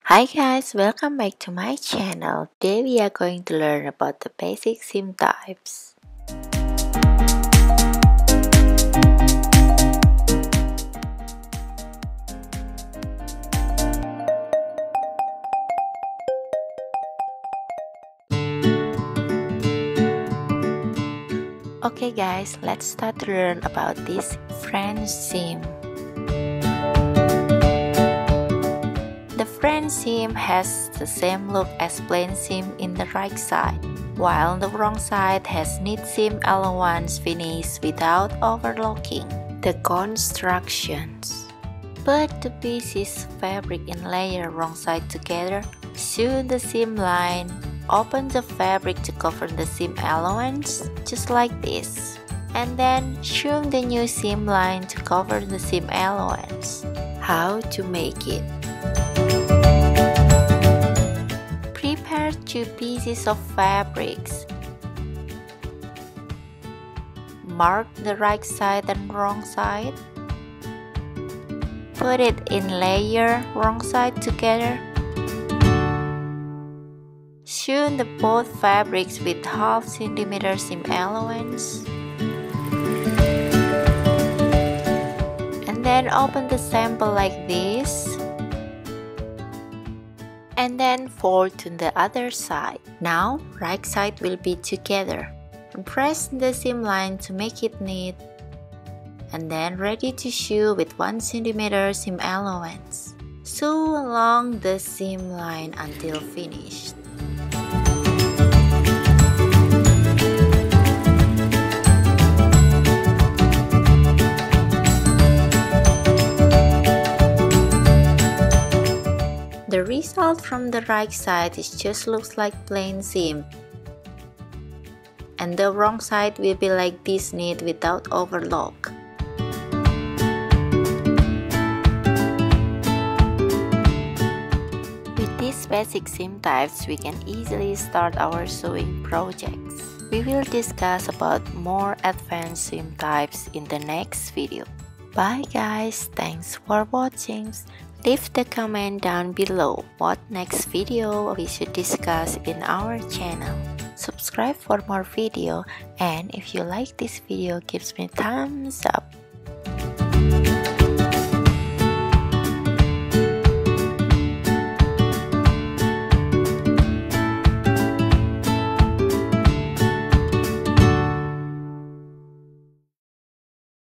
Hi guys, welcome back to my channel. Today we are going to learn about the basic seam types. Okay guys, let's start to learn about this French seam. The French seam has the same look as plain seam in the right side, while the wrong side has knit seam allowance finish without overlocking. The constructions: put the pieces fabric in layer wrong side together, sew the seam line, open the fabric to cover the seam allowance, just like this, and then sew the new seam line to cover the seam allowance. How to make it? Prepare 2 pieces of fabrics. Mark the right side and wrong side. Put it in layer wrong side together. Sew the both fabrics with 1/2 cm seam allowance. And then open the sample like this. And then fold to the other side. Now, right side will be together. And press the seam line to make it neat. And then ready to sew with 1 cm seam allowance. Sew along the seam line until finished. The result from the right side just looks like plain seam, and the wrong side will be like this knit without overlock. With these basic seam types, we can easily start our sewing projects. We will discuss about more advanced seam types in the next video. Bye guys, thanks for watching. Leave the comment down below what next video we should discuss in our channel. Subscribe for more video, and if you like this video, give me thumbs up.